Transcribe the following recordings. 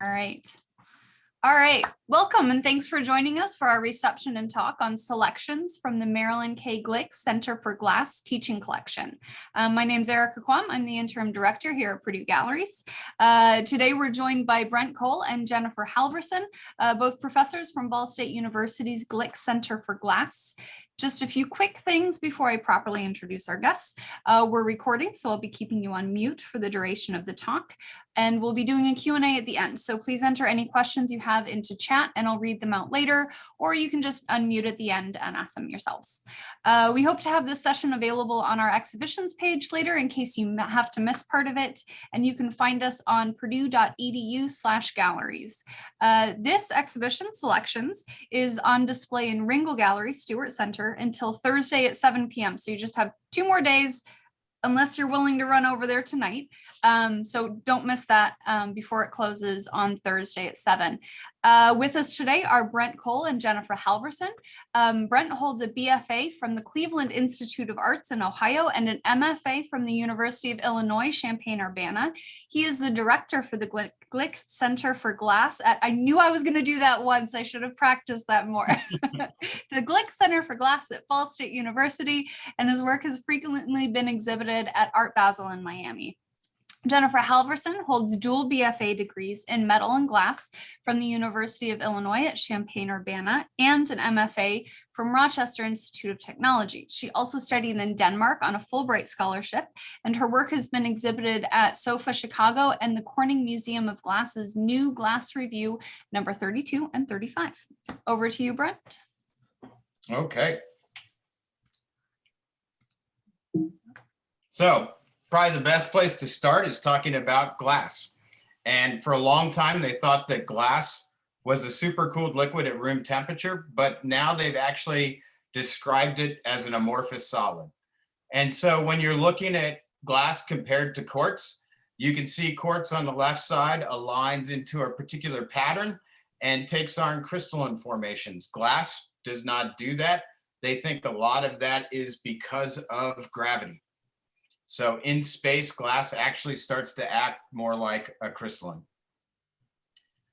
All right. All right. Welcome and thanks for joining us for our reception and talk on selections from the Marilyn K. Glick Center for Glass Teaching Collection. My name is Erica Quam. I'm the interim director here at Purdue Galleries. Today we're joined by Brent Cole and Jennifer Halvorson, both professors from Ball State University's Glick Center for Glass. Just a few quick things before I properly introduce our guests. We're recording, so I'll be keeping you on mute for the duration of the talk, and we'll be doing a Q&A at the end. So please enter any questions you have into chat and I'll read them out later, or you can just unmute at the end and ask them yourselves. We hope to have this session available on our exhibitions page later in case you have to miss part of it, and you can find us on purdue.edu/galleries. This exhibition, Selections, is on display in Ringel Gallery, Stewart Center, until Thursday at 7 p.m. So you just have 2 more days, unless you're willing to run over there tonight. So don't miss that before it closes on Thursday at 7. With us today are Brent Cole and Jennifer Halvorson. Brent holds a BFA from the Cleveland Institute of Arts in Ohio and an MFA from the University of Illinois, Champaign-Urbana. He is the director for the Glick Center for Glass I knew I was going to do that once. I should have practiced that more. The Glick Center for Glass at Ball State University, and his work has frequently been exhibited at Art Basel in Miami. Jennifer Halvorson holds dual BFA degrees in metal and glass from the University of Illinois at Champaign-Urbana and an MFA from Rochester Institute of Technology. She also studied in Denmark on a Fulbright scholarship, and her work has been exhibited at SOFA Chicago and the Corning Museum of Glass's new Glass Review number 32 and 35. Over to you, Brent. Okay. So, probably the best place to start is talking about glass. And for a long time, they thought that glass was a supercooled liquid at room temperature, but now they've actually described it as an amorphous solid. And so when you're looking at glass compared to quartz, you can see quartz on the left side aligns into a particular pattern and takes on crystalline formations. Glass does not do that. They think a lot of that is because of gravity. So in space, glass actually starts to act more like a crystalline.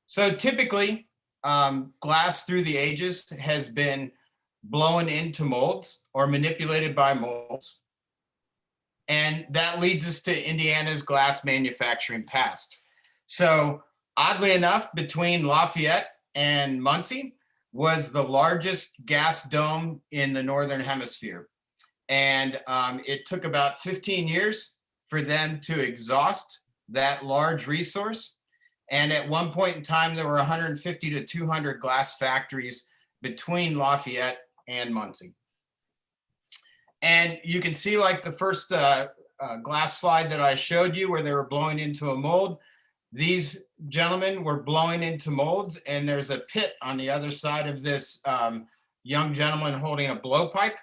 So typically, glass through the ages has been blown into molds or manipulated by molds. And that leads us to Indiana's glass manufacturing past. So oddly enough, between Lafayette and Muncie was the largest gas dome in the Northern Hemisphere. And it took about 15 years for them to exhaust that large resource. And at one point in time, there were 150 to 200 glass factories between Lafayette and Muncie. And you can see like the first glass slide that I showed you where they were blowing into a mold. These gentlemen were blowing into molds, and there's a pit on the other side of this young gentleman holding a blowpipe.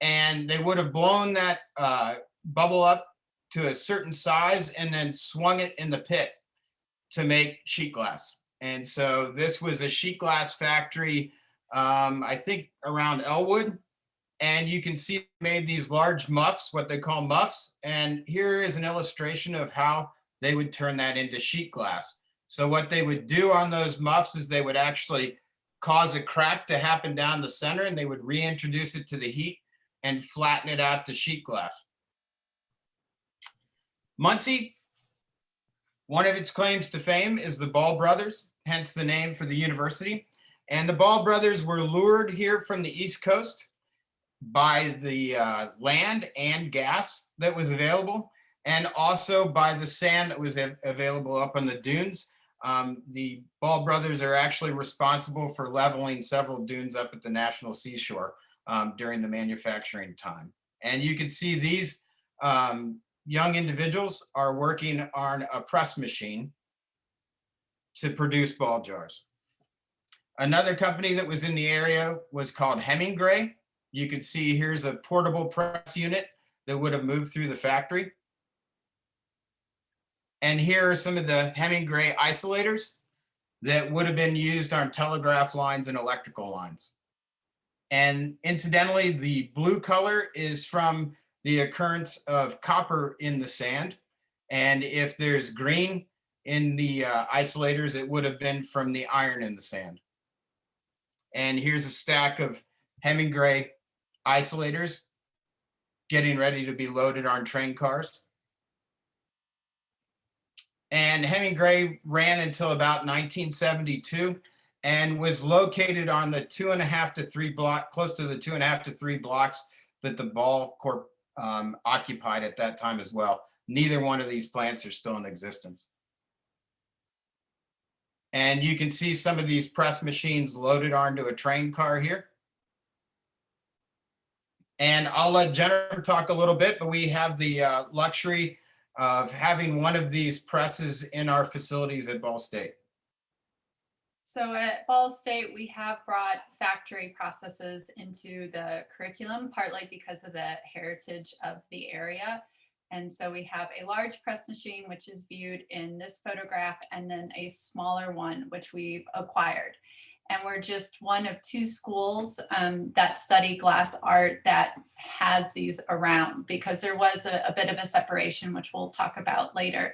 And they would have blown that bubble up to a certain size and then swung it in the pit to make sheet glass. And so this was a sheet glass factory, I think around Elwood. And you can see they made these large muffs, what they call muffs. And here is an illustration of how they would turn that into sheet glass. So what they would do on those muffs is they would actually cause a crack to happen down the center, and they would reintroduce it to the heat and flatten it out to sheet glass. Muncie, one of its claims to fame is the Ball brothers, hence the name for the university. And the Ball brothers were lured here from the East Coast by the land and gas that was available, and also by the sand that was available up on the dunes. The Ball brothers are actually responsible for leveling several dunes up at the National Seashore during the manufacturing time. And you can see these young individuals are working on a press machine to produce ball jars. Another company that was in the area was called Hemingray. You can see here's a portable press unit that would have moved through the factory. And here are some of the Hemingray isolators that would have been used on telegraph lines and electrical lines. And incidentally, the blue color is from the occurrence of copper in the sand. And if there's green, in the isolators, it would have been from the iron in the sand. And here's a stack of Hemingway isolators getting ready to be loaded on train cars. And Hemingway ran until about 1972 and was located on the 2.5 to 3 block, close to the 2.5 to 3 blocks that the Ball Corp occupied at that time as well. Neither one of these plants are still in existence. And you can see some of these press machines loaded onto a train car here. And I'll let Jennifer talk a little bit, but we have the luxury of having one of these presses in our facilities at Ball State. So at Ball State, we have brought factory processes into the curriculum, partly because of the heritage of the area. And so we have a large press machine, which is viewed in this photograph, and then a smaller one, which we've acquired. And we're just one of 2 schools that study glass art that has these around, because there was a bit of a separation, which we'll talk about later.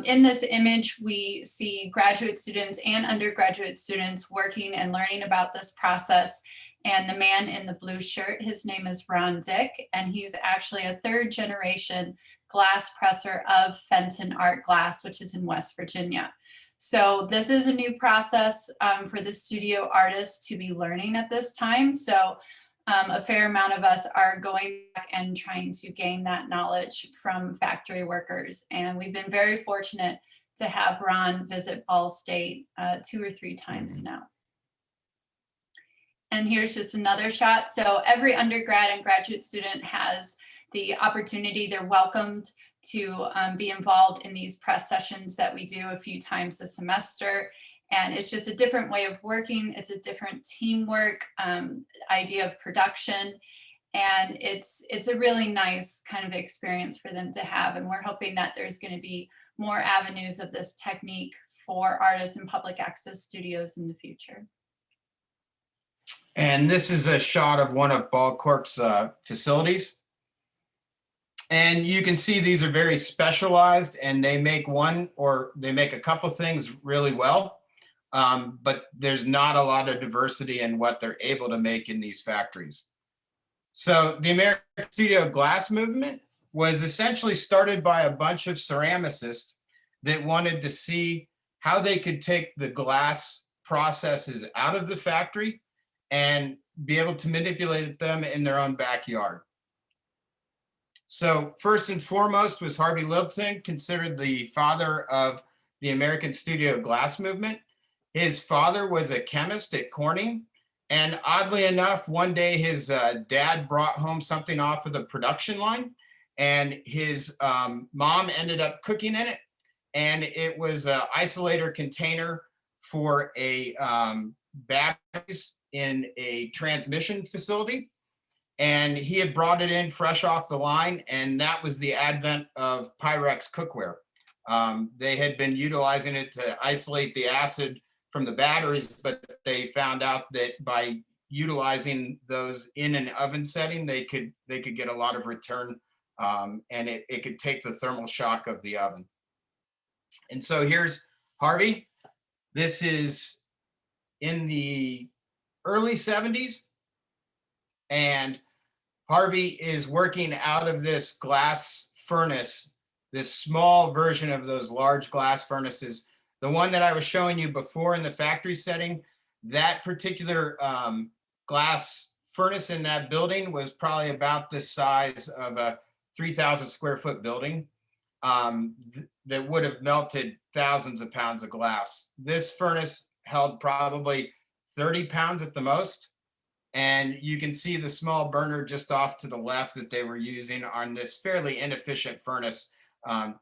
In this image, we see graduate students and undergraduate students working and learning about this process. And the man in the blue shirt, his name is Ron Dick, and he's actually a 3rd generation glass presser of Fenton Art Glass, which is in West Virginia. So this is a new process for the studio artists to be learning at this time. So a fair amount of us are going back and trying to gain that knowledge from factory workers. And we've been very fortunate to have Ron visit Ball State 2 or 3 times now. And here's just another shot. So every undergrad and graduate student has the opportunity, they're welcomed to be involved in these press sessions that we do a few times a semester. And it's just a different way of working. It's a different teamwork idea of production. And it's a really nice kind of experience for them to have. And we're hoping that there's going to be more avenues of this technique for artists and public access studios in the future. And this is a shot of one of Ball Corp's facilities. And you can see these are very specialized, and they make a couple things really well, but there's not a lot of diversity in what they're able to make in these factories. So the American Studio Glass movement was essentially started by a bunch of ceramicists that wanted to see how they could take the glass processes out of the factory and be able to manipulate them in their own backyard. So first and foremost was Harvey Littleton, considered the father of the American Studio Glass movement. His father was a chemist at Corning. And oddly enough, one day his dad brought home something off of the production line, and his mom ended up cooking in it. And it was an isolator container for a batteries in a transmission facility. And he had brought it in fresh off the line, and that was the advent of Pyrex cookware. They had been utilizing it to isolate the acid from the batteries, but they found out that by utilizing those in an oven setting, they could get a lot of return, and it could take the thermal shock of the oven. And so here's Harvey. This is in the early 70s, and Harvey is working out of this glass furnace, this small version of those large glass furnaces. The one that I was showing you before in the factory setting, that particular glass furnace in that building was probably about the size of a 3,000 square foot building that would have melted thousands of pounds of glass. This furnace held probably 30 pounds at the most. And you can see the small burner just off to the left that they were using on this fairly inefficient furnace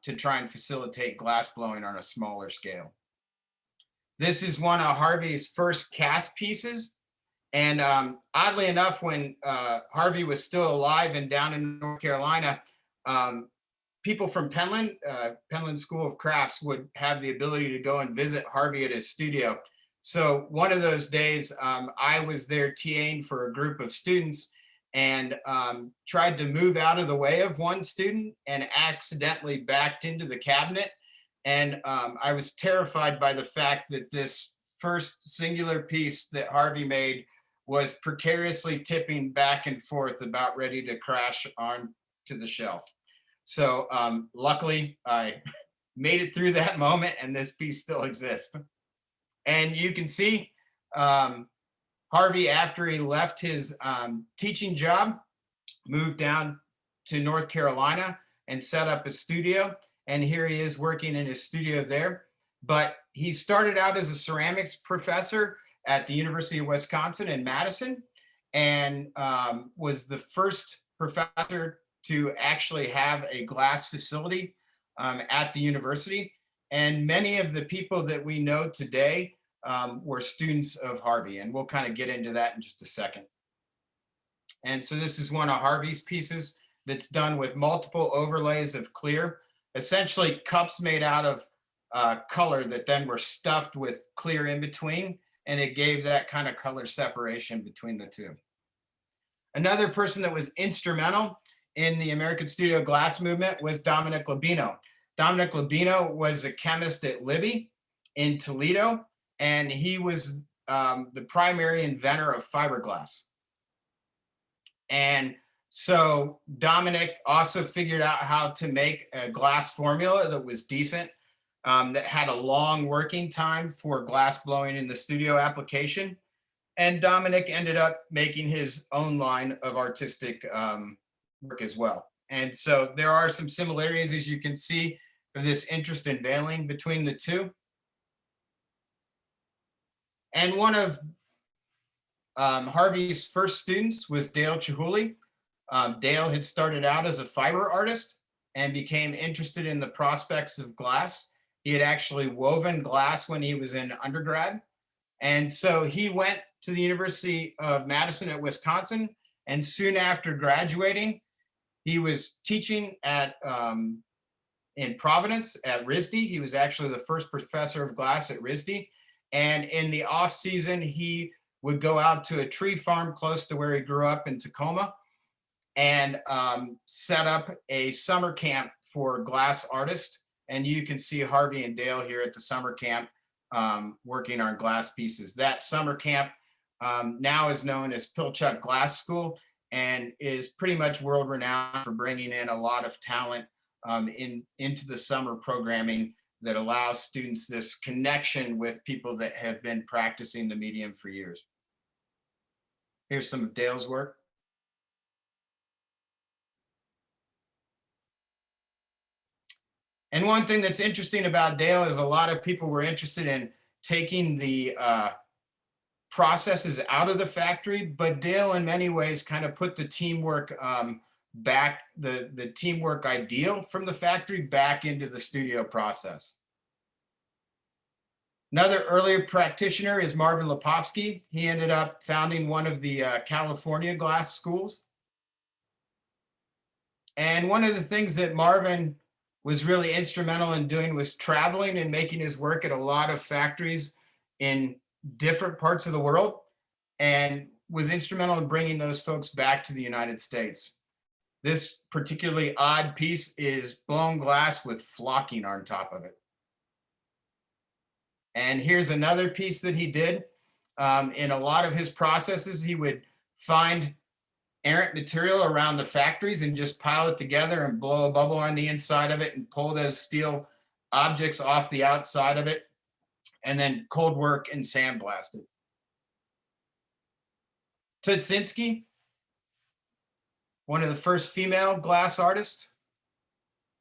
to try and facilitate glass blowing on a smaller scale. This is one of Harvey's first cast pieces. And oddly enough, when Harvey was still alive and down in North Carolina, people from Penland School of Crafts would have the ability to go and visit Harvey at his studio. So one of those days, I was there TAing for a group of students and tried to move out of the way of one student and accidentally backed into the cabinet And I was terrified by the fact that this first singular piece that Harvey made was precariously tipping back and forth, about ready to crash onto the shelf. So luckily, I made it through that moment, and this piece still exists. And you can see Harvey, after he left his teaching job, moved down to North Carolina and set up a studio. And here he is working in his studio there. But he started out as a ceramics professor at the University of Wisconsin in Madison, and was the first professor to actually have a glass facility at the university. And many of the people that we know today were students of Harvey, and we'll kind of get into that in just a second. And so this is one of Harvey's pieces that's done with multiple overlays of clear, essentially cups made out of color that then were stuffed with clear in between, and it gave that kind of color separation between the two. Another person that was instrumental in the American Studio Glass movement was Dominic Labino. Dominic Labino was a chemist at Libby in Toledo, and he was the primary inventor of fiberglass. And so Dominic also figured out how to make a glass formula that was decent, that had a long working time for glass blowing in the studio application. And Dominic ended up making his own line of artistic work as well. And so there are some similarities, as you can see, of this interest in veiling between the two. And one of Harvey's first students was Dale Chihuly. Dale had started out as a fiber artist and became interested in the prospects of glass. He had actually woven glass when he was in undergrad. And so he went to the University of Madison at Wisconsin. And soon after graduating, he was teaching at in Providence at RISD. He was actually the first professor of glass at RISD. And in the off season, he would go out to a tree farm close to where he grew up in Tacoma and set up a summer camp for glass artists. And you can see Harvey and Dale here at the summer camp working on glass pieces. That summer camp now is known as Pilchuck Glass School and is pretty much world renowned for bringing in a lot of talent into the summer programming that allows students this connection with people that have been practicing the medium for years. Here's some of Dale's work. And one thing that's interesting about Dale is a lot of people were interested in taking the processes out of the factory, but Dale in many ways kind of put the teamwork back, the teamwork ideal from the factory back into the studio process. Another earlier practitioner is Marvin Lepofsky. He ended up founding one of the California glass schools. And one of the things that Marvin was really instrumental in doing was traveling and making his work at a lot of factories in different parts of the world, and was instrumental in bringing those folks back to the United States. This particularly odd piece is blown glass with flocking on top of it. And here's another piece that he did. In a lot of his processes, he would find errant material around the factories and just pile it together and blow a bubble on the inside of it and pull those steel objects off the outside of it, and then cold work and sandblast it. Tudzinski, one of the first female glass artists.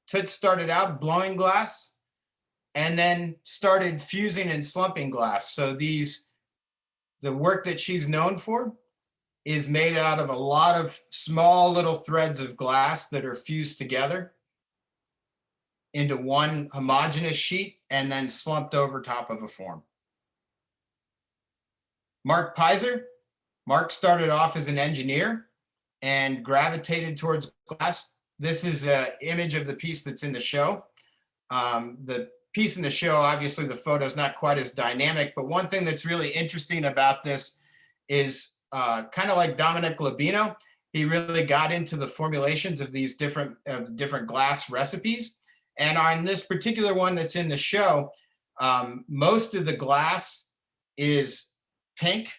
Tut started out blowing glass and then started fusing and slumping glass. So the work that she's known for is made out of a lot of small little threads of glass that are fused together into one homogeneous sheet and then slumped over top of a form. Mark Pizer. Mark started off as an engineer and gravitated towards glass. This is an image of the piece that's in the show. The piece in the show, obviously the photo is not quite as dynamic, but one thing that's really interesting about this is kind of like Dominic Labino, he really got into the formulations of these different glass recipes. And on this particular one that's in the show, most of the glass is pink.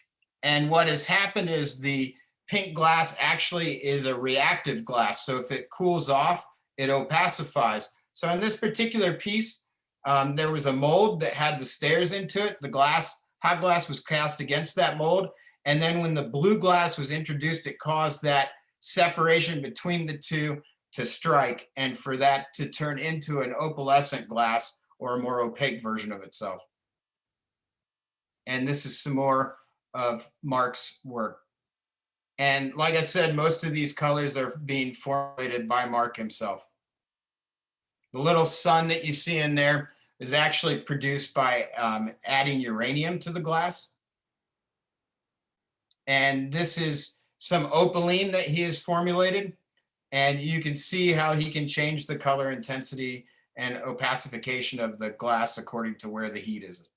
And what has happened is the pink glass actually is a reactive glass. So if it cools off, it opacifies. So in this particular piece, there was a mold that had the stairs into it. The glass, hot glass was cast against that mold. And then when the blue glass was introduced, it caused that separation between the two to strike and for that to turn into an opalescent glass or a more opaque version of itself. And this is some more of Mark's work. And like I said, most of these colors are being formulated by Mark himself. The little sun that you see in there is actually produced by adding uranium to the glass. And this is some opaline that he has formulated. And you can see how he can change the color intensity and opacification of the glass according to where the heat is.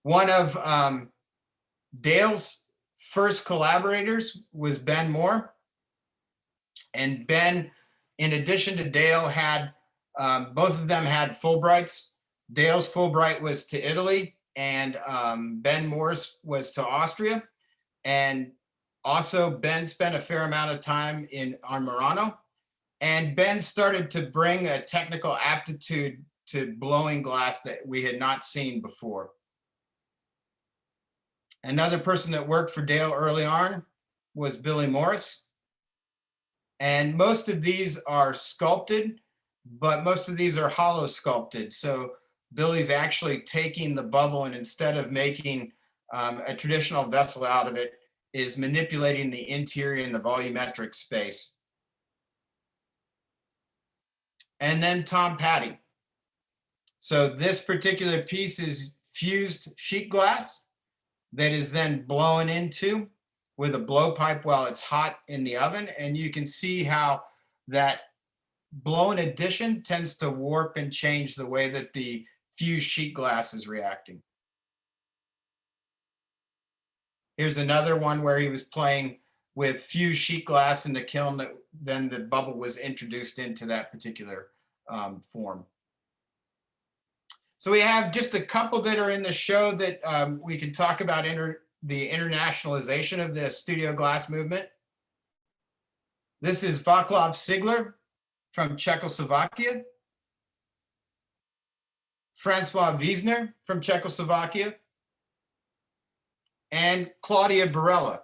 One of Dale's first collaborators was Ben Moore. And Ben, in addition to Dale, had both of them had Fulbrights. Dale's Fulbright was to Italy, and Ben Moore's was to Austria. And also, Ben spent a fair amount of time on Murano. And Ben started to bring a technical aptitude to blowing glass that we had not seen before. Another person that worked for Dale early on was Billy Morris. And most of these are sculpted, but most of these are hollow sculpted. So Billy's actually taking the bubble, and instead of making a traditional vessel out of it, is manipulating the interior and the volumetric space. And then Tom Patty. So this particular piece is fused sheet glass that is then blown into with a blowpipe while it's hot in the oven. And you can see how that blown addition tends to warp and change the way that the fused sheet glass is reacting. Here's another one where he was playing with fused sheet glass in the kiln that then the bubble was introduced into that particular form. So we have just a couple that are in the show that we can talk about the internationalization of the studio glass movement. This is Václav Sigler from Czechoslovakia. Francois Wiesner from Czechoslovakia. And Claudia Barella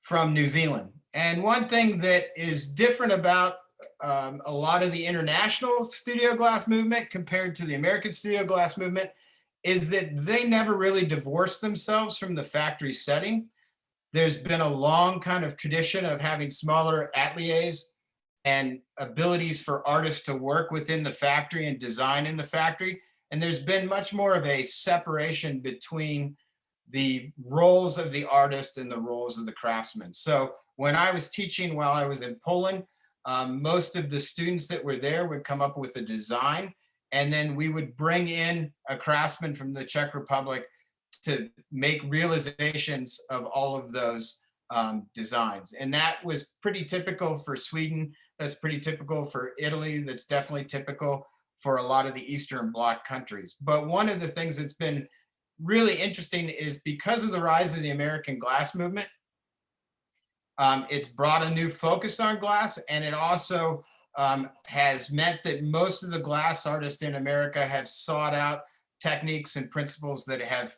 from New Zealand. And one thing that is different about a lot of the international studio glass movement compared to the American studio glass movement is that they never really divorced themselves from the factory setting. There's been a long kind of tradition of having smaller ateliers and abilities for artists to work within the factory and design in the factory. And there's been much more of a separation between the roles of the artist and the roles of the craftsman. So when I was teaching while I was in Poland, most of the students that were there would come up with a design, and then we would bring in a craftsman from the Czech Republic to make realizations of all of those designs. And that was pretty typical for Sweden. That's pretty typical for Italy. That's definitely typical for a lot of the Eastern Bloc countries. But one of the things that's been really interesting is because of the rise of the American glass movement, it's brought a new focus on glass, and it also has meant that most of the glass artists in America have sought out techniques and principles that have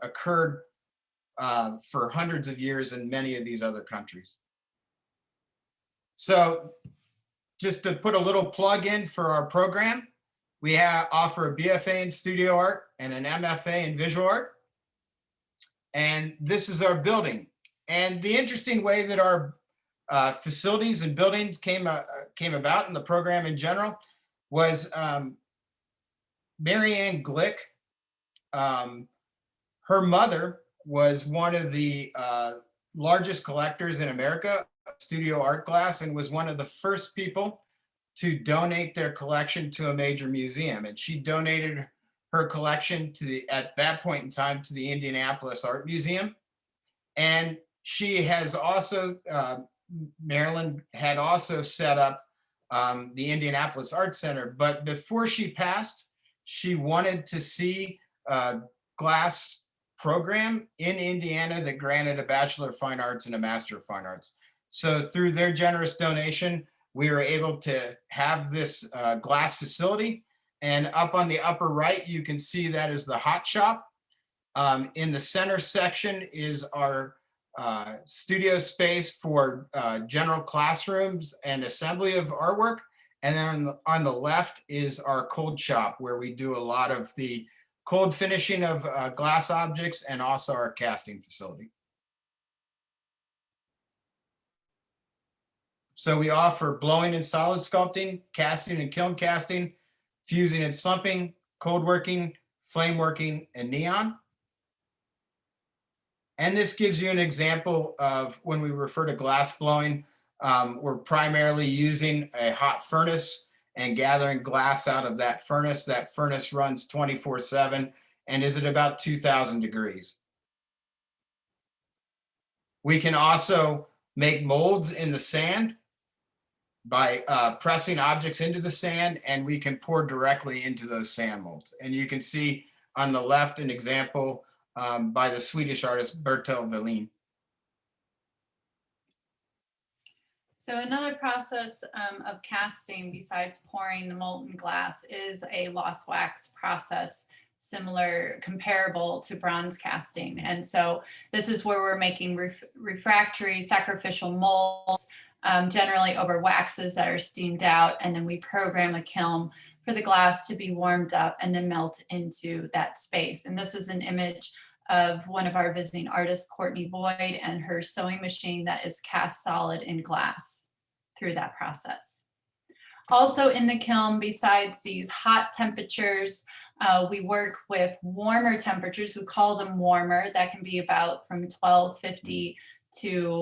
occurred for hundreds of years in many of these other countries. So just to put a little plug in for our program, we offer a BFA in studio art and an MFA in visual art. And this is our building. And the interesting way that our facilities and buildings came about in the program in general was Marianne Glick. Her mother was one of the largest collectors in America of studio art glass, and was one of the first people to donate their collection to a major museum. And she donated her collection at that point in time, to the Indianapolis Art Museum. And she has also, Marilyn had also set up the Indianapolis Art Center. But before she passed, she wanted to see a glass program in Indiana that granted a Bachelor of Fine Arts and a Master of Fine Arts. So through their generous donation, we were able to have this glass facility. And up on the upper right, you can see that is the hot shop. In the center section is our studio space for general classrooms and assembly of artwork. And then on the left is our cold shop, where we do a lot of the cold finishing of glass objects and also our casting facility. So we offer blowing and solid sculpting, casting and kiln casting, fusing and slumping, cold working, flame working, and neon. And this gives you an example of when we refer to glass blowing, we're primarily using a hot furnace and gathering glass out of that furnace. That furnace runs 24/7 and is at about 2000 degrees. We can also make molds in the sand by pressing objects into the sand, and we can pour directly into those sand molds. And you can see on the left an example by the Swedish artist Bertil Velin. So another process of casting besides pouring the molten glass is a lost wax process, comparable to bronze casting. And so this is where we're making refractory sacrificial molds, generally over waxes that are steamed out, and then we program a kiln for the glass to be warmed up and then melt into that space. And this is an image of one of our visiting artists, Courtney Boyd, and her sewing machine that is cast solid in glass through that process. Also in the kiln, besides these hot temperatures, we work with warmer temperatures. We call them warmer. That can be about from 1250 to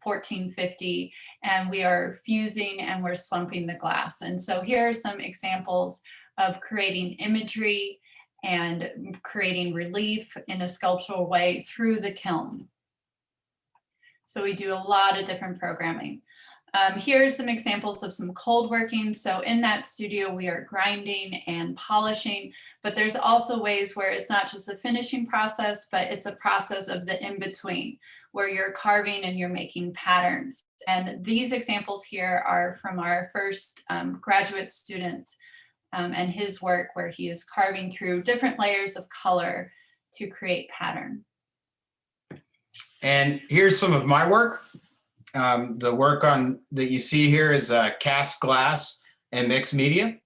1450, and we are fusing and we're slumping the glass. And so here are some examples of creating imagery and creating relief in a sculptural way through the kiln. So we do a lot of different programming. Here are some examples of some cold working. So in that studio, we are grinding and polishing, but there's also ways where it's not just a finishing process, but it's a process of the in-between, where you're carving and you're making patterns. And these examples here are from our first graduate student and his work, where he is carving through different layers of color to create pattern. And here's some of my work. The work that you see here is cast glass and mixed media.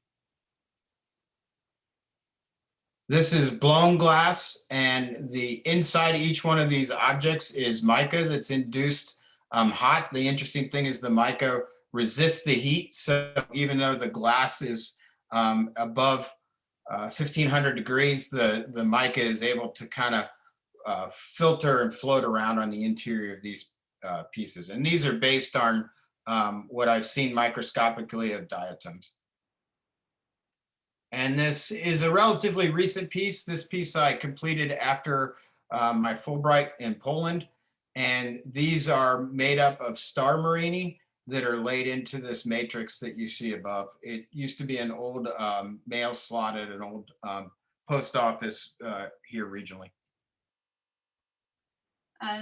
This is blown glass, and the inside each one of these objects is mica that's induced hot. The interesting thing is the mica resists the heat. So even though the glass is above 1500 degrees, the mica is able to kind of filter and float around on the interior of these pieces. And these are based on what I've seen microscopically of diatoms. And this is a relatively recent piece. This piece I completed after my Fulbright in Poland. And these are made up of star marini that are laid into this matrix that you see above. It used to be an old mail slot at an old post office here regionally.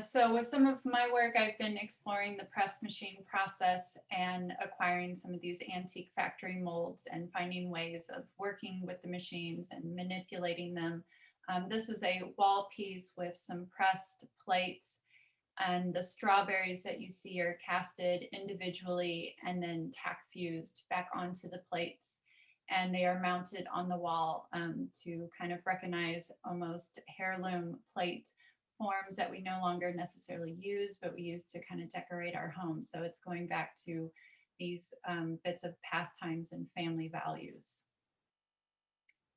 So with some of my work, I've been exploring the press machine process and acquiring some of these antique factory molds and finding ways of working with the machines and manipulating them. This is a wall piece with some pressed plates, and the strawberries that you see are casted individually and then tack fused back onto the plates. And they are mounted on the wall to kind of recognize almost heirloom plate forms that we no longer necessarily use, but we use to kind of decorate our home. So it's going back to these bits of pastimes and family values.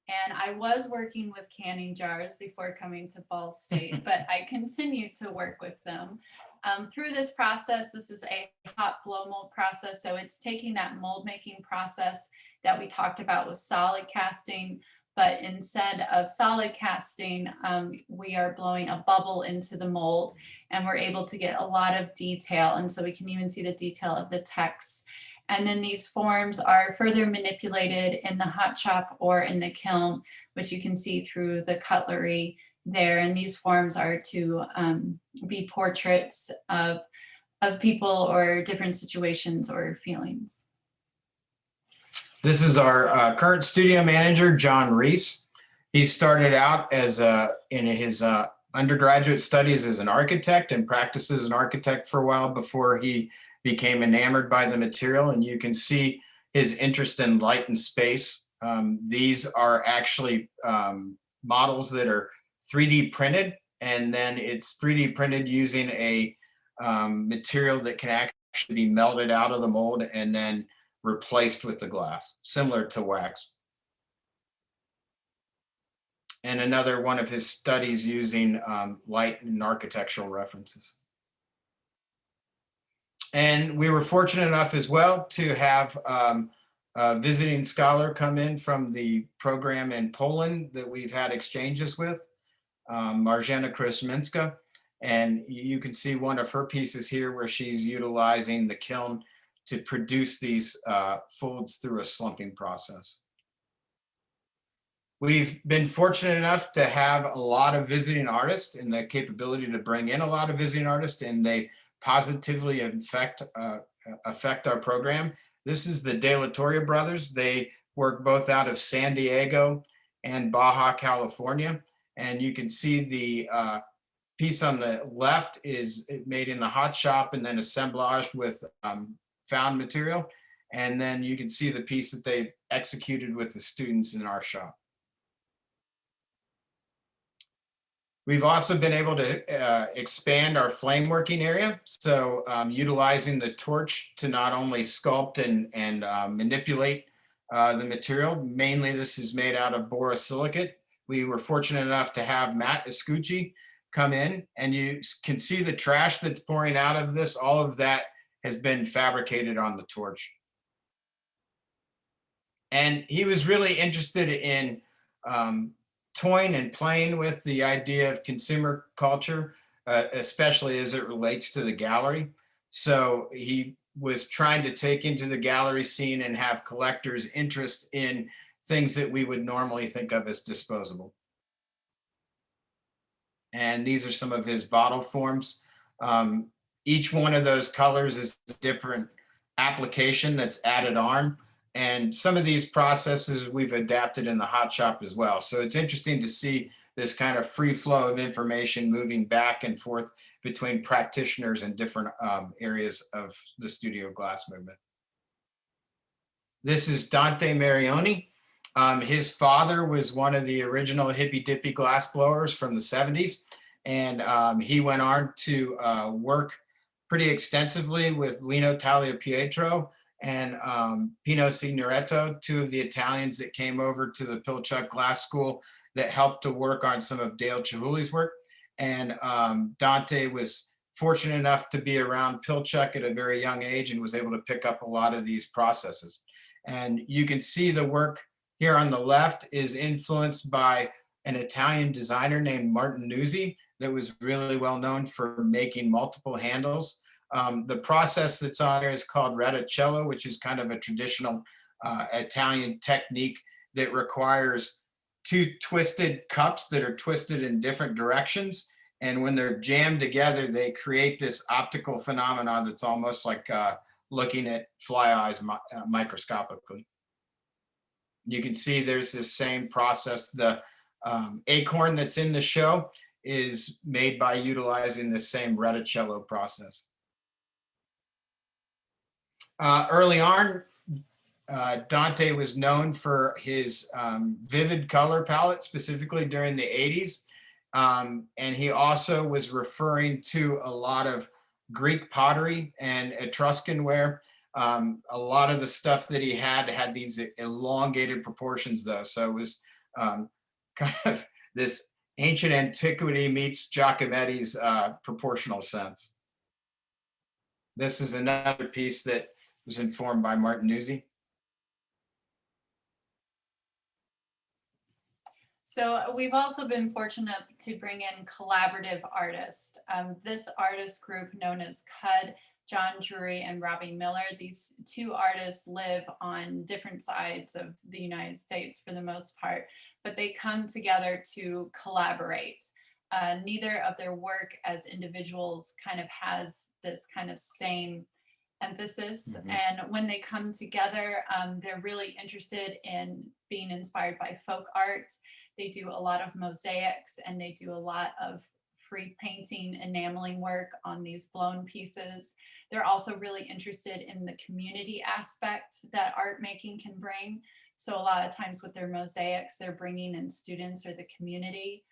And I was working with canning jars before coming to Ball State, but I continue to work with them. Through this process, this is a hot blow mold process. So it's taking that mold making process that we talked about with solid casting, but instead of solid casting, we are blowing a bubble into the mold, and we're able to get a lot of detail. And so we can even see the detail of the text. And then these forms are further manipulated in the hot shop or in the kiln, which you can see through the cutlery there. And these forms are to be portraits of people or different situations or feelings. This is our current studio manager, Jon Rees. He started out as in his undergraduate studies as an architect and practiced as an architect for a while before he became enamored by the material. And you can see his interest in light and space. These are actually models that are 3D printed, and then it's 3D printed using a material that can actually be melted out of the mold and then replaced with the glass, similar to wax. And another one of his studies using light and architectural references. And we were fortunate enough as well to have a visiting scholar come in from the program in Poland that we've had exchanges with, Marzena Krasminska. And you can see one of her pieces here where she's utilizing the kiln to produce these folds through a slumping process. We've been fortunate enough to have a lot of visiting artists and the capability to bring in a lot of visiting artists, and they positively affect our program. This is the De La Torre brothers. They work both out of San Diego and Baja California. And you can see the piece on the left is made in the hot shop and then assemblaged with found material. And then you can see the piece that they executed with the students in our shop. We've also been able to expand our flame working area. So utilizing the torch to not only sculpt and manipulate the material. Mainly this is made out of borosilicate. We were fortunate enough to have Matt Escucci come in, and you can see the trash that's pouring out of this. All of that has been fabricated on the torch. And he was really interested in toying and playing with the idea of consumer culture, especially as it relates to the gallery. So he was trying to take into the gallery scene and have collectors' interest in things that we would normally think of as disposable. And these are some of his bottle forms. Each one of those colors is a different application that's added on. And some of these processes we've adapted in the hot shop as well. So it's interesting to see this kind of free flow of information moving back and forth between practitioners in different areas of the studio glass movement. This is Dante Marioni. His father was one of the original hippy dippy glass blowers from the 70s. And he went on to work pretty extensively with Lino Tagliapietro and Pino Signoretto, two of the Italians that came over to the Pilchuck Glass School that helped to work on some of Dale Chihuli's work. And Dante was fortunate enough to be around Pilchuck at a very young age and was able to pick up a lot of these processes. And you can see the work here on the left is influenced by an Italian designer named Martin Nuzzi that was really well known for making multiple handles. The process that's on there is called reticello, which is kind of a traditional Italian technique that requires two twisted cups that are twisted in different directions. And when they're jammed together, they create this optical phenomenon that's almost like looking at fly eyes microscopically. You can see there's this same process. The acorn that's in the show is made by utilizing the same reticello process. Early on, Dante was known for his vivid color palette, specifically during the 80s. And he also was referring to a lot of Greek pottery and Etruscan ware. A lot of the stuff that he had these elongated proportions though. So it was kind of this ancient antiquity meets Giacometti's proportional sense. This is another piece that was informed by Martin Nuzzi. So we've also been fortunate to bring in collaborative artists. This artist group known as CUD Jon Rees and Robbie Miller. These two artists live on different sides of the United States for the most part, but they come together to collaborate. Neither of their work as individuals kind of has this kind of same emphasis. And when they come together, they're really interested in being inspired by folk art. They do a lot of mosaics and they do a lot of free painting, enameling work on these blown pieces. They're also really interested in the community aspect that art making can bring. So a lot of times with their mosaics, they're bringing in students or the community.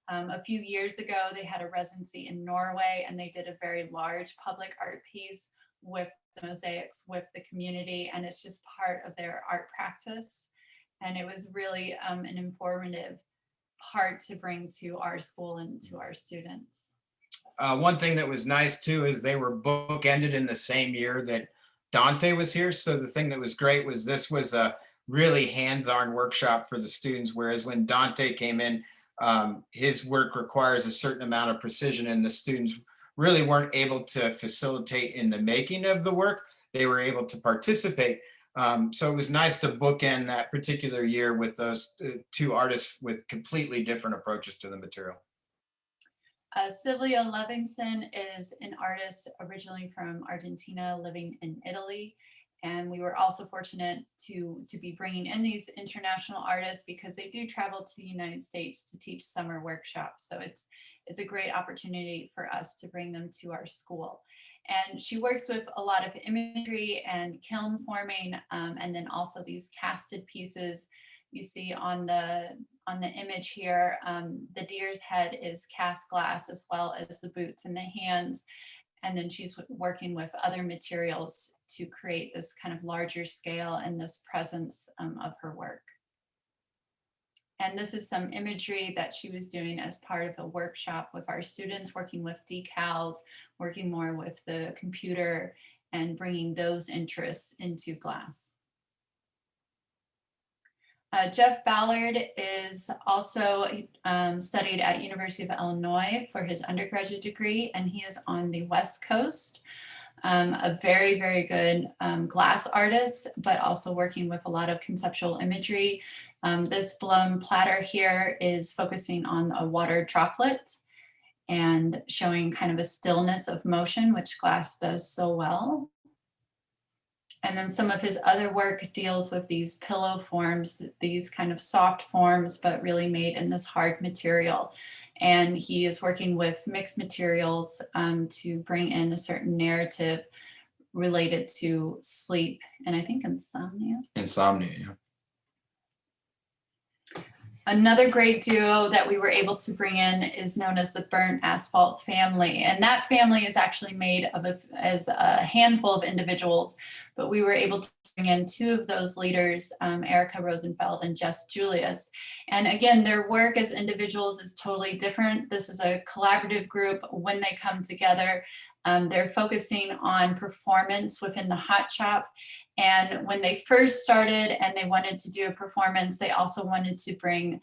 A few years ago, they had a residency in Norway and they did a very large public art piece with the mosaics with the community, and it's just part of their art practice. And it was really an informative part to bring to our school and to our students. One thing that was nice too is they were bookended in the same year that Dante was here. So the thing that was great was this was a really hands-on workshop for the students, whereas when Dante came in, his work requires a certain amount of precision and the students really weren't able to facilitate in the making of the work. They were able to participate. So it was nice to bookend that particular year with those two artists with completely different approaches to the material. Sylvia Levinson is an artist originally from Argentina living in Italy. And we were also fortunate to be bringing in these international artists because they do travel to the United States to teach summer workshops. So it's a great opportunity for us to bring them to our school. And she works with a lot of imagery and kiln forming, and then also these casted pieces. You see on the image here, the deer's head is cast glass as well as the boots and the hands. And then she's working with other materials to create this kind of larger scale and this presence of her work. And this is some imagery that she was doing as part of a workshop with our students, working with decals, working more with the computer and bringing those interests into glass. Jeff Ballard is also studied at University of Illinois for his undergraduate degree, and he is on the West Coast. A very, very good glass artist, but also working with a lot of conceptual imagery. This blown platter here is focusing on a water droplet and showing kind of a stillness of motion, which glass does so well. And then some of his other work deals with these pillow forms, these kind of soft forms, but really made in this hard material. And he is working with mixed materials to bring in a certain narrative related to sleep and I think insomnia. Insomnia, yeah. Another great duo that we were able to bring in is known as the Burnt Asphalt family. And that family is actually made of as a handful of individuals, but we were able to bring in two of those leaders, Erica Rosenfeld and Jess Julius. And again, their work as individuals is totally different. This is a collaborative group. When they come together, they're focusing on performance within the hot shop. And when they first started and they wanted to do a performance, they also wanted to bring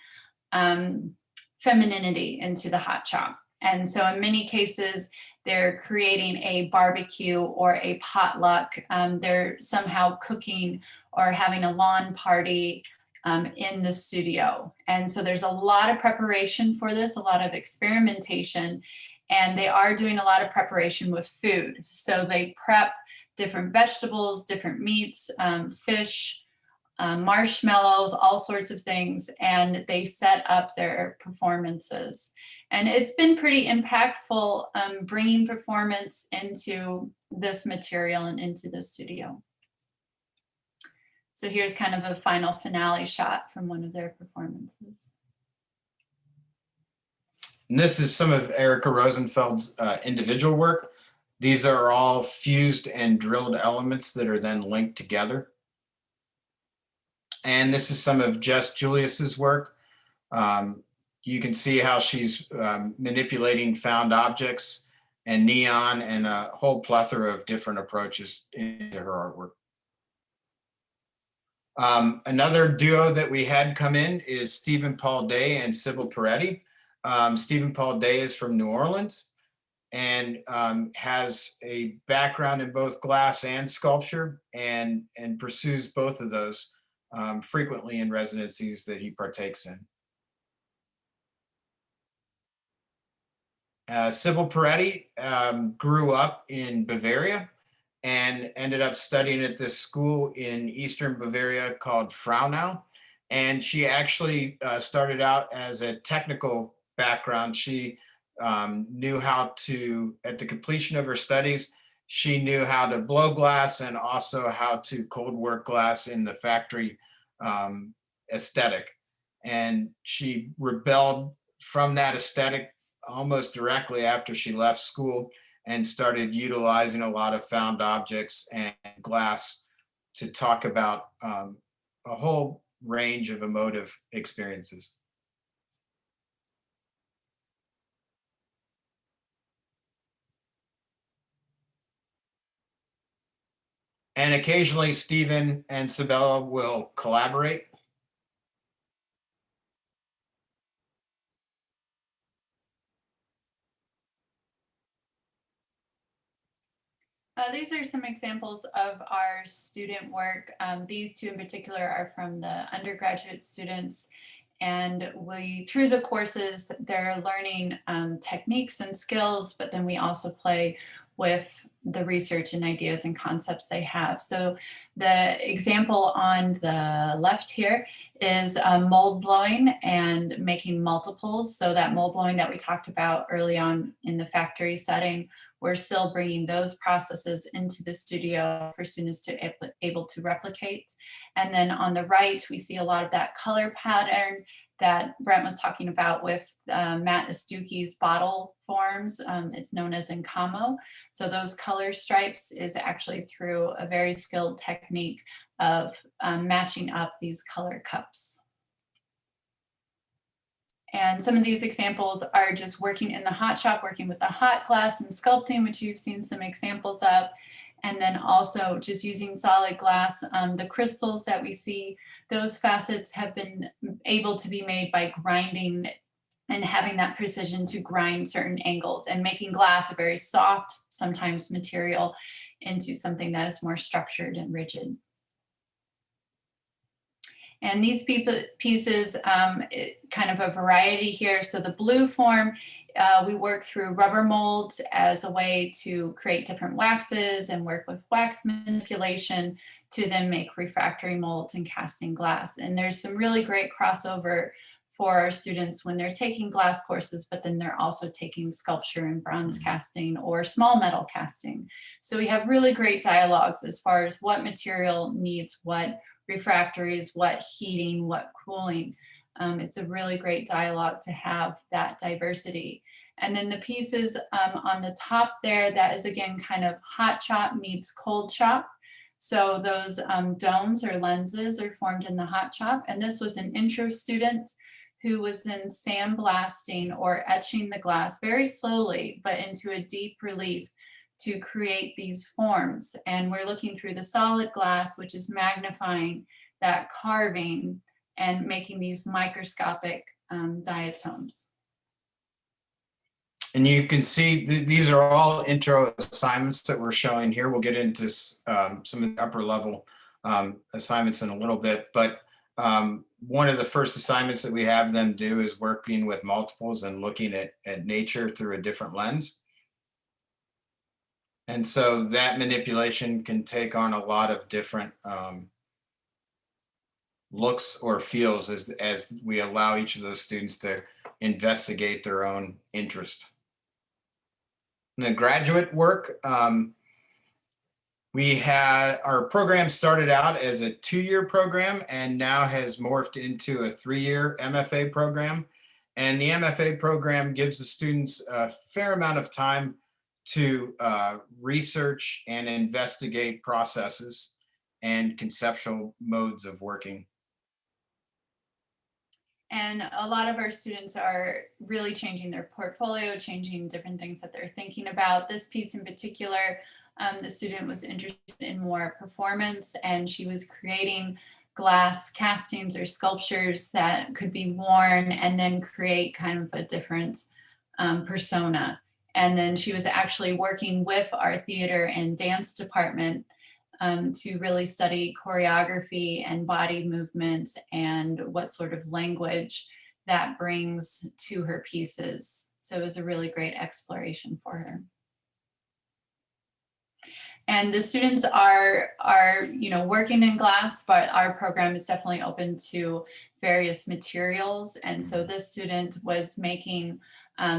femininity into the hot shop. And so in many cases, they're creating a barbecue or a potluck. They're somehow cooking or having a lawn party in the studio. And so there's a lot of preparation for this, a lot of experimentation, and they are doing a lot of preparation with food. So they prep different vegetables, different meats, fish, marshmallows, all sorts of things, and they set up their performances. And it's been pretty impactful bringing performance into this material and into the studio. So here's kind of a final finale shot from one of their performances. And this is some of Erica Rosenfeld's individual work. These are all fused and drilled elements that are then linked together. And this is some of Jess Julius's work. You can see how she's manipulating found objects and neon and a whole plethora of different approaches into her artwork. Another duo that we had come in is Stephen Paul Day and Sibylle Peretti. Stephen Paul Day is from New Orleans, and has a background in both glass and sculpture, and pursues both of those frequently in residencies that he partakes in. Sibylle Peretti grew up in Bavaria and ended up studying at this school in Eastern Bavaria called Fraunau. And she actually started out as a technical background. She knew how to, at the completion of her studies, she knew how to blow glass and also how to cold work glass in the factory aesthetic. And she rebelled from that aesthetic almost directly after she left school and started utilizing a lot of found objects and glass to talk about a whole range of emotive experiences. And occasionally Stephen and Sibylle will collaborate. These are some examples of our student work. These two in particular are from the undergraduate students. And through the courses, they're learning techniques and skills, but then we also play with the research and ideas and concepts they have. So the example on the left here is mold blowing and making multiples. So that mold blowing that we talked about early on in the factory setting, we're still bringing those processes into the studio for students to able to replicate. And then on the right, we see a lot of that color pattern that Brent was talking about with Matt Estuki's bottle forms. It's known as encamo. So those color stripes is actually through a very skilled technique of matching up these color cups. And some of these examples are just working in the hot shop, working with the hot glass and sculpting, which you've seen some examples of. And then also just using solid glass. The crystals that we see, those facets have been able to be made by grinding and having that precision to grind certain angles and making glass a very soft, sometimes material, into something that is more structured and rigid. And these pieces, kind of a variety here. So the blue form, we work through rubber molds as a way to create different waxes and work with wax manipulation to then make refractory molds and casting glass. And there's some really great crossover for our students when they're taking glass courses, but then they're also taking sculpture and bronze casting or small metal casting. So we have really great dialogues as far as what material needs what refractories, what heating, what cooling. It's a really great dialogue to have that diversity. And then the pieces on the top there, that is again kind of hot chop meets cold chop. So those domes or lenses are formed in the hot chop. And this was an intro student who was then sandblasting or etching the glass very slowly, but into a deep relief to create these forms. And we're looking through the solid glass, which is magnifying that carving and making these microscopic diatoms. And you can see these are all intro assignments that we're showing here. We'll get into some of the upper level assignments in a little bit, but one of the first assignments that we have them do is working with multiples and looking at nature through a different lens. And so that manipulation can take on a lot of different looks or feels as we allow each of those students to investigate their own interest. In the graduate work, we had our program started out as a 2-year program and now has morphed into a 3-year MFA program. And the MFA program gives the students a fair amount of time to research and investigate processes and conceptual modes of working. And a lot of our students are really changing their portfolio, changing different things that they're thinking about. This piece in particular, the student was interested in more performance, and she was creating glass castings or sculptures that could be worn and then create kind of a different persona. And then she was actually working with our theater and dance department to really study choreography and body movements and what sort of language that brings to her pieces. So it was a really great exploration for her. And the students are working in glass, but our program is definitely open to various materials. And so this student was making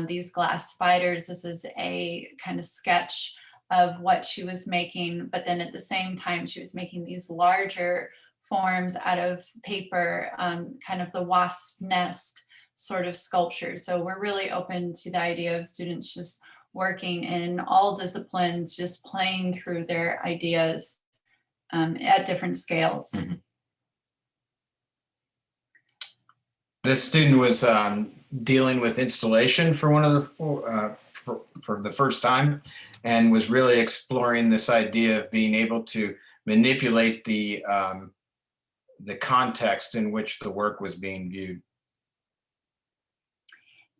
these glass spiders. This is a kind of sketch of what she was making, but then at the same time, she was making these larger forms out of paper, kind of the wasp nest sort of sculpture. So we're really open to the idea of students just working in all disciplines, just playing through their ideas at different scales. Mm-hmm. This student was dealing with installation for one of the for the first time, and was really exploring this idea of being able to manipulate the context in which the work was being viewed.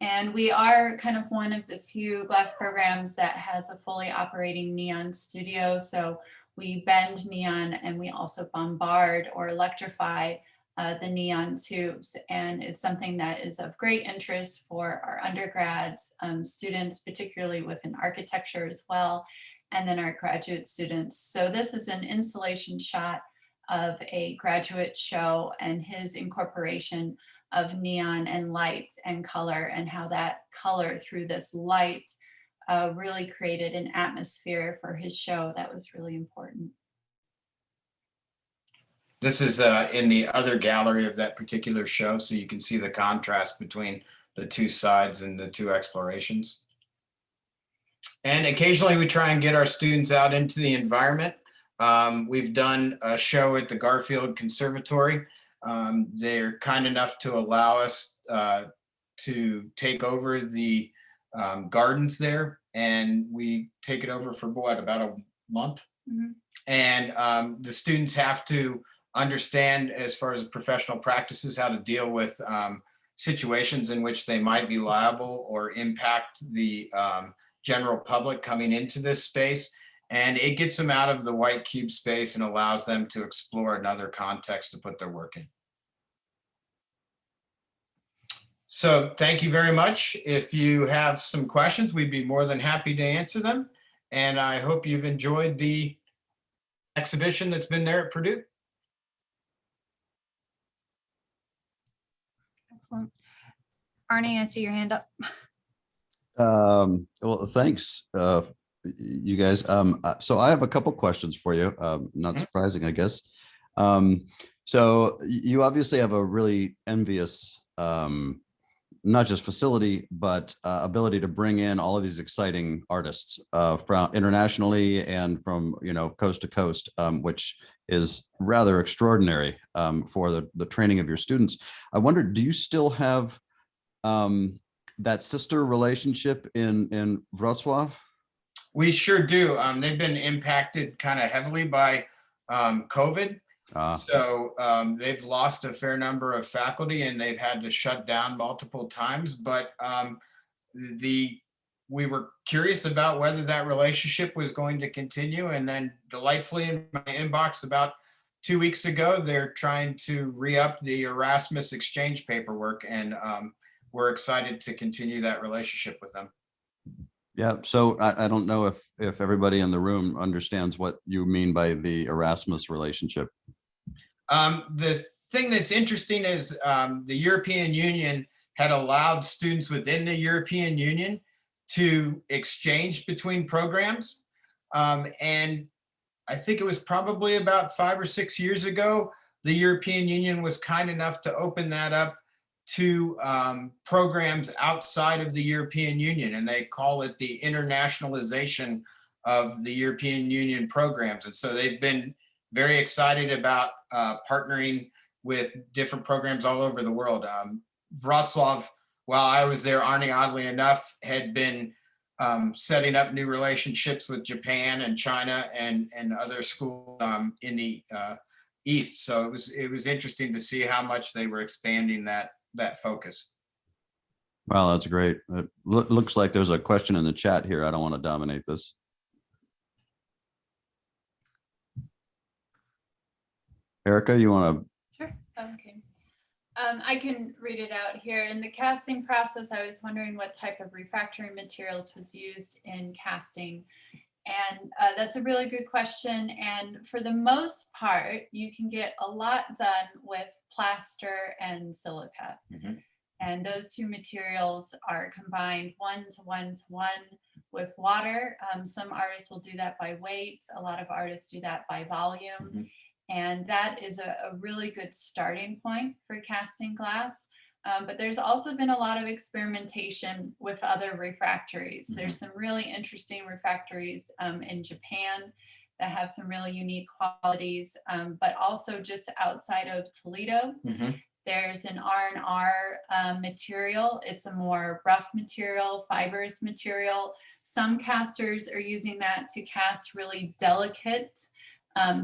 And we are kind of one of the few glass programs that has a fully operating neon studio. So we bend neon and we also bombard or electrify the neon tubes. And it's something that is of great interest for our undergrads, students, particularly within architecture as well, and then our graduate students. So this is an installation shot of a graduate show and his incorporation of neon and light and color, and how that color through this light really created an atmosphere for his show that was really important. This is in the other gallery of that particular show, so you can see the contrast between the two sides and the two explorations. And occasionally we try and get our students out into the environment. We've done a show at the Garfield Conservatory. They're kind enough to allow us to take over the gardens there, and we take it over for what, about a month? Mm-hmm. And the students have to understand, as far as professional practices, how to deal with situations in which they might be liable or impact the general public coming into this space. And it gets them out of the white cube space and allows them to explore another context to put their work in. So thank you very much. If you have some questions, we'd be more than happy to answer them. And I hope you've enjoyed the exhibition that's been there at Purdue. Excellent. Arnie, I see your hand up. Well, thanks, you guys. So I have a couple questions for you. Not surprising, I guess. So you obviously have a really envious, not just facility, but ability to bring in all of these exciting artists from internationally and from, coast to coast, which is rather extraordinary for the training of your students. I wondered, do you still have that sister relationship in Wrocław? We sure do. They've been impacted kind of heavily by COVID. So they've lost a fair number of faculty and they've had to shut down multiple times. But we were curious about whether that relationship was going to continue. And then delightfully in my inbox about 2 weeks ago, they're trying to re-up the Erasmus exchange paperwork. And we're excited to continue that relationship with them. Yeah, so I don't know if everybody in the room understands what you mean by the Erasmus relationship. The thing that's interesting is the European Union had allowed students within the European Union to exchange between programs. And I think it was probably about 5 or 6 years ago, the European Union was kind enough to open that up to programs outside of the European Union, and they call it the internationalization of the European Union programs. And so they've been very excited about partnering with different programs all over the world. Wrocław, while I was there, Arnie, oddly enough, had been setting up new relationships with Japan and China and other schools in the East. So it was interesting to see how much they were expanding that focus. Well, that's great. It looks like there's a question in the chat here. I don't want to dominate this. Erica, you want to? Sure. Okay. I can read it out here. In the casting process, I was wondering what type of refractory materials was used in casting. And that's a really good question. And for the most part, you can get a lot done with plaster and silica. Mhm. And those two materials are combined 1 to 1 to 1 with water. Some artists will do that by weight. A lot of artists do that by volume. Mhm. And that is a really good starting point for casting glass. But there's also been a lot of experimentation with other refractories. There's some really interesting refractories in Japan that have some really unique qualities, but also just outside of Toledo. Mhm. There's an R&R material. It's a more rough material, fibrous material. Some casters are using that to cast really delicate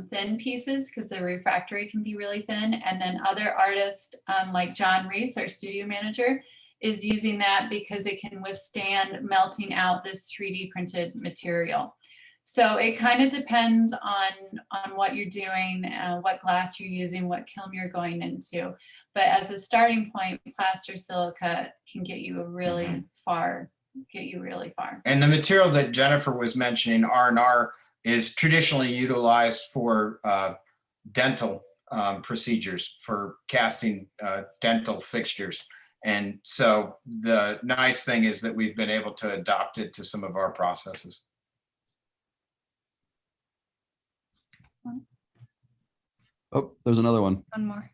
thin pieces because the refractory can be really thin. And then other artists like Jon Rees, our studio manager, is using that because it can withstand melting out this 3D printed material. So it kind of depends on what you're doing, what glass you're using, what kiln you're going into. But as a starting point, plaster silica can get you really far, And the material that Jennifer was mentioning, R&R, is traditionally utilized for dental procedures, for casting dental fixtures. And so the nice thing is that we've been able to adopt it to some of our processes. Excellent. Oh, there's another one. One more.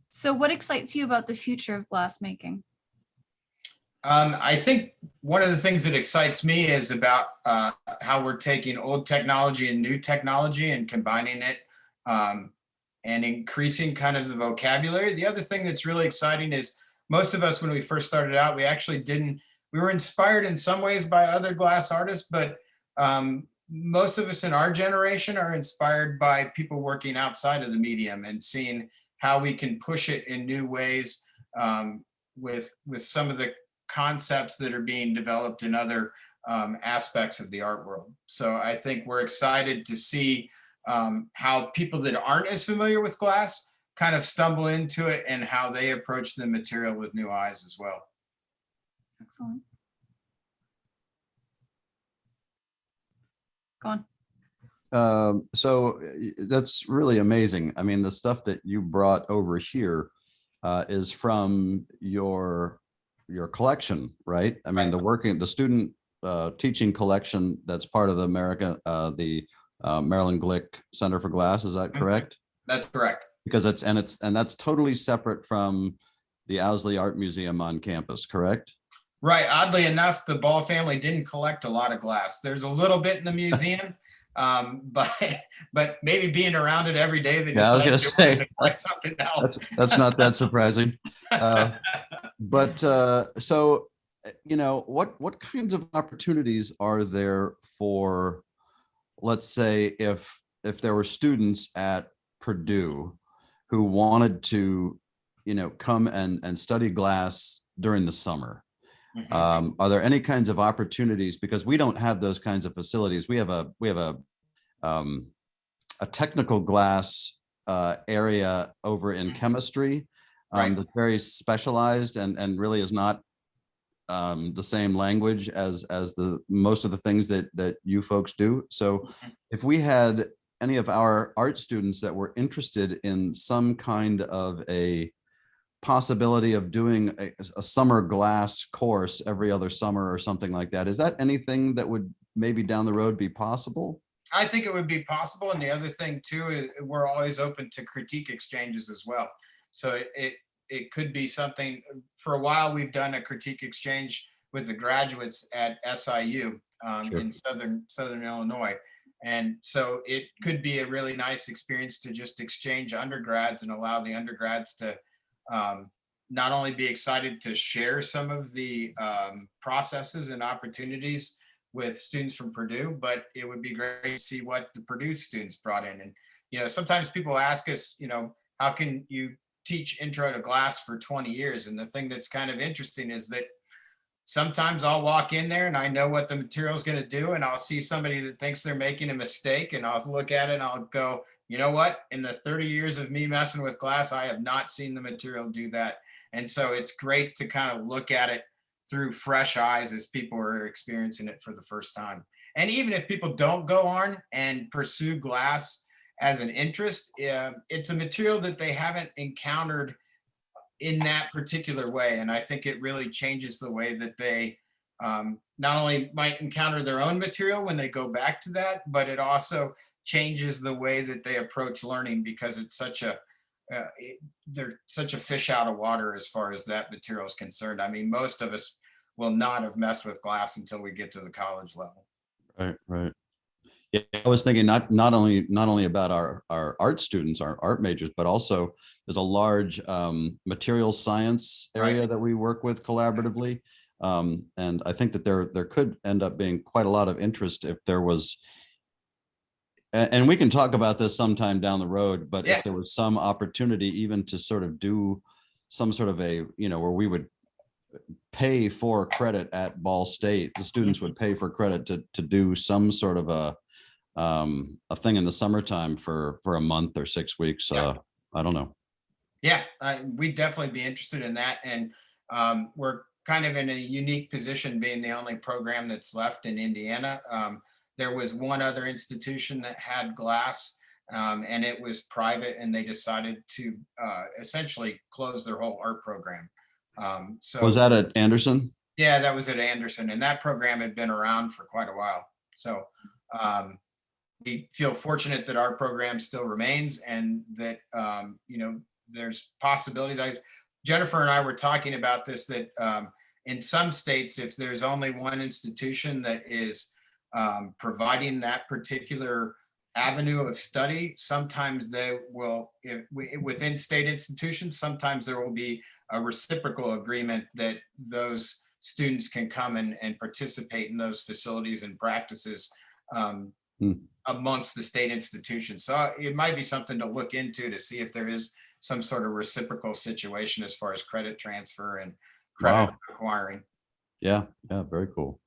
So what excites you about the future of glassmaking? I think one of the things that excites me is about how we're taking old technology and new technology and combining it and increasing kind of the vocabulary. The other thing that's really exciting is most of us, when we first started out, we were inspired in some ways by other glass artists, but most of us in our generation are inspired by people working outside of the medium and seeing how we can push it in new ways with some of the concepts that are being developed in other aspects of the art world. So I think we're excited to see how people that aren't as familiar with glass kind of stumble into it and how they approach the material with new eyes as well. Excellent. Go on. So that's really amazing. I mean, the stuff that you brought over here is from your collection, right? I mean, the student teaching collection that's part of the Marilyn Glick Center for Glass. Is that correct? That's correct. Because that's totally separate from the Owsley Art Museum on campus, correct? Right. Oddly enough, the Ball family didn't collect a lot of glass. There's a little bit in the museum, but maybe being around it every day, they decided to collect something else. That's not that surprising. But so, you know, what kinds of opportunities are there for, let's say, if there were students at Purdue who wanted to, you know, come and study glass during the summer? Are there any kinds of opportunities? Because we don't have those kinds of facilities. We have a technical glass area over in chemistry that's very specialized and really is not the same language as the most of the things that you folks do. So if we had any of our art students that were interested in some kind of a possibility of doing a summer glass course every other summer or something like that, is that anything that would maybe down the road be possible? I think it would be possible. And the other thing too, is we're always open to critique exchanges as well. So it could be something. For a while, we've done a critique exchange with the graduates at SIU in Southern Illinois. And so it could be a really nice experience to just exchange undergrads and allow the undergrads to not only be excited to share some of the processes and opportunities with students from Purdue, but it would be great to see what the Purdue students brought in. And, you know, sometimes people ask us, you know, how can you teach intro to glass for 20 years. And the thing that's kind of interesting is that sometimes I'll walk in there and I know what the material is going to do. And I'll see somebody that thinks they're making a mistake and I'll look at it and I'll go, you know what? In the 30 years of me messing with glass, I have not seen the material do that. And so it's great to kind of look at it through fresh eyes as people are experiencing it for the first time. And even if people don't go on and pursue glass as an interest, it's a material that they haven't encountered in that particular way. And I think it really changes the way that they not only might encounter their own material when they go back to that, but it also changes the way that they approach learning, because it's such a they're such a fish out of water as far as that material is concerned. I mean, most of us will not have messed with glass until we get to the college level. Right, right. Yeah, I was thinking not only about our art students, our art majors, but also there's a large materials science area that we work with collaboratively. And I think that there could end up being quite a lot of interest if there was, and we can talk about this sometime down the road, but if there was some opportunity even to sort of do some sort of a, where we would pay for credit at Ball State, the students would pay for credit to do some sort of a thing in the summertime for a month or 6 weeks. I don't know. Yeah, we'd definitely be interested in that. And we're kind of in a unique position being the only program that's left in Indiana. There was one other institution that had glass, and it was private, and they decided to essentially close their whole art program. So was that at Anderson? Yeah, that was at Anderson, and that program had been around for quite a while. So we feel fortunate that our program still remains, and that there's possibilities. Jennifer and I were talking about this, that in some states, if there's only one institution that is providing that particular avenue of study, sometimes they will, within state institutions, sometimes there will be a reciprocal agreement that those students can come and participate in those facilities and practices amongst the state institutions. So it might be something to look into to see if there is some sort of reciprocal situation as far as credit transfer and credit acquiring. Yeah, very cool.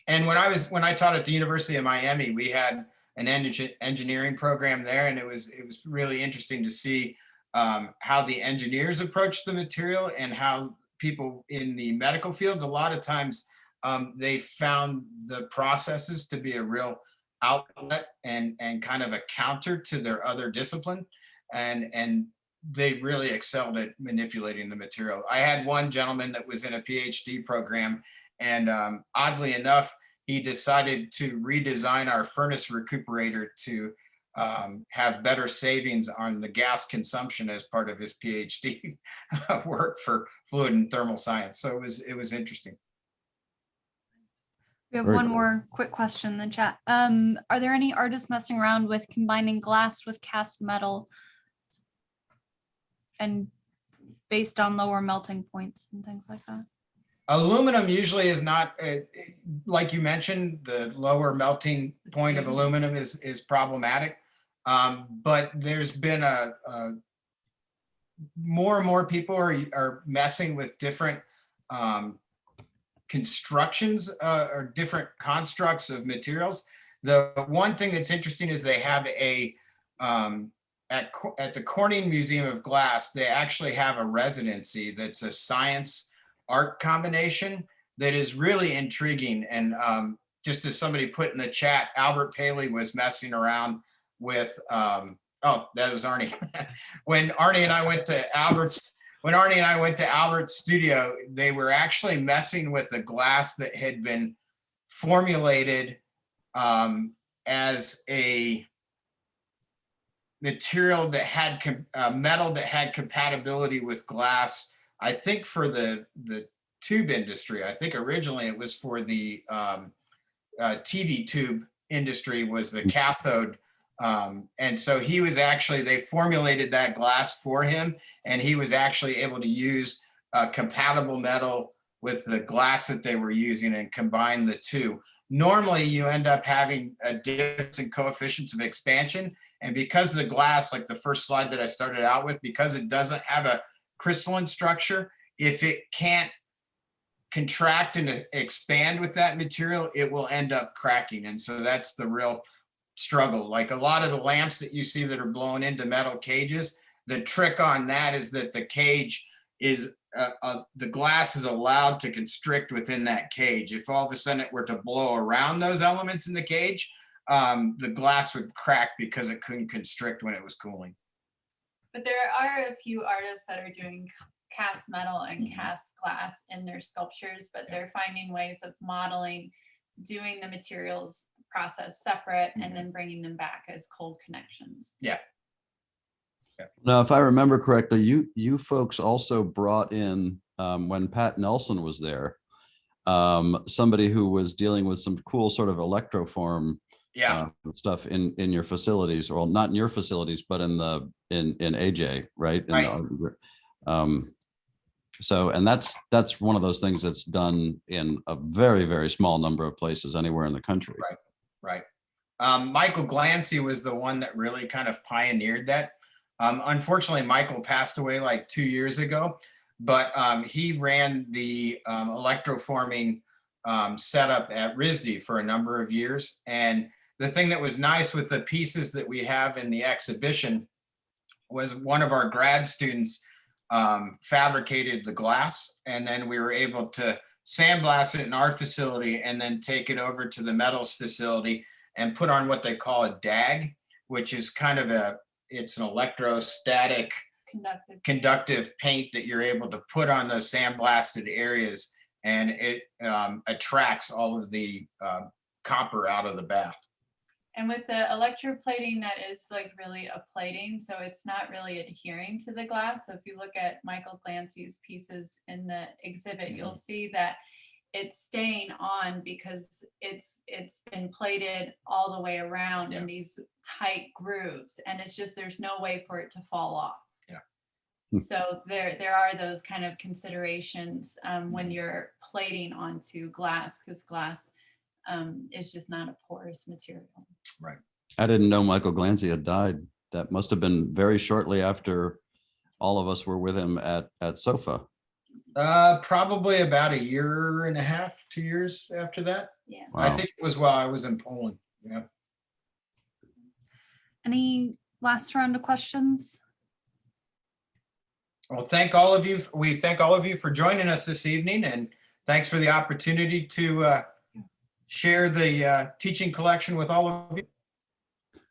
And when I taught at the University of Miami, we had an engineering program there, and it was really interesting to see how the engineers approach the material, and how people in the medical fields, a lot of times they found the processes to be a real outlet and kind of a counter to their other discipline, and they really excelled at manipulating the material. I had one gentleman that was in a PhD program, and oddly enough, he decided to redesign our furnace recuperator to have better savings on the gas consumption as part of his PhD work for fluid and thermal science. So it was interesting. We have one more quick question in the chat. Are there any artists messing around with combining glass with cast metal and based on lower melting points and things like that? Aluminum usually is not, like you mentioned, the lower melting point of aluminum is problematic. But there's been more and more people are messing with different constructions or different constructs of materials. The one thing that's interesting is they have at the Corning Museum of Glass, they actually have a residency that's a science art combination that is really intriguing. And just as somebody put in the chat, Albert Paley was messing around with that was Arnie. When Arnie and I went to Albert's studio, they were actually messing with a glass that had been formulated as a material that had metal that had compatibility with glass. I think for the tube industry. I think originally it was for the TV tube industry, was the cathode. And so he was actually, they formulated that glass for him, and he was actually able to use compatible metal with the glass that they were using and combine the two. Normally you end up having a difference in coefficients of expansion, And because the glass, like the first slide that I started out with, because it doesn't have a crystalline structure, if it can't contract and expand with that material, it will end up cracking. And so that's the real struggle. Like a lot of the lamps that you see that are blown into metal cages, the trick on that is that the cage is, the glass is allowed to constrict within that cage. If all of a sudden it were to blow around those elements in the cage, the glass would crack because it couldn't constrict when it was cooling. But there are a few artists that are doing cast metal and cast glass in their sculptures, but they're finding ways of modeling, doing the materials process separate, and then bringing them back as cold connections. Yeah. Now, if I remember correctly, you folks also brought in, when Pat Nelson was there, somebody who was dealing with some cool sort of electroform stuff in your facilities, or not in your facilities, but in AJ, right? So, and that's one of those things that's done in a very, very small number of places anywhere in the country. Right. Michael Glancy was the one that really kind of pioneered that. Unfortunately, Michael passed away like 2 years ago, but he ran the electroforming setup at RISD for a number of years. And the thing that was nice with the pieces that we have in the exhibition was one of our grad students fabricated the glass, and then we were able to sandblast it in our facility and then take it over to the metals facility and put on what they call a DAG, which is kind of it's an electrostatic conductive paint that you're able to put on those sandblasted areas, and it attracts all of the copper out of the bath. And with the electroplating, that is like really a plating, so it's not really adhering to the glass. So if you look at Michael Glancy's pieces in the exhibit, you'll see that it's staying on because it's been plated all the way around in these tight grooves, and it's just, there's no way for it to fall off. So there are those kind of considerations when you're plating onto glass, because glass is just not a porous material. Right. I didn't know Michael Glancy had died. That must have been very shortly after all of us were with him at SOFA. Probably about a year and a half, 2 years after that. Yeah. Wow. I think it was while I was in Poland. Yeah. Any last round of questions? Well, thank all of you. We thank all of you for joining us this evening, and thanks for the opportunity to share the teaching collection with all of you.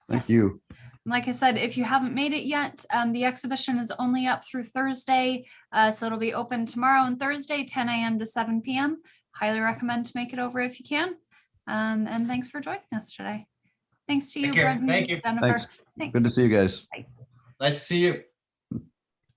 Thank you. Like I said, if you haven't made it yet, the exhibition is only up through Thursday. So it'll be open tomorrow and Thursday, 10 a.m. to 7 p.m. Highly recommend to make it over if you can. And thanks for joining us today. Thanks to you, Take care. Brent. Thank you. Jennifer. Thanks. Good to see you guys. Nice to see you.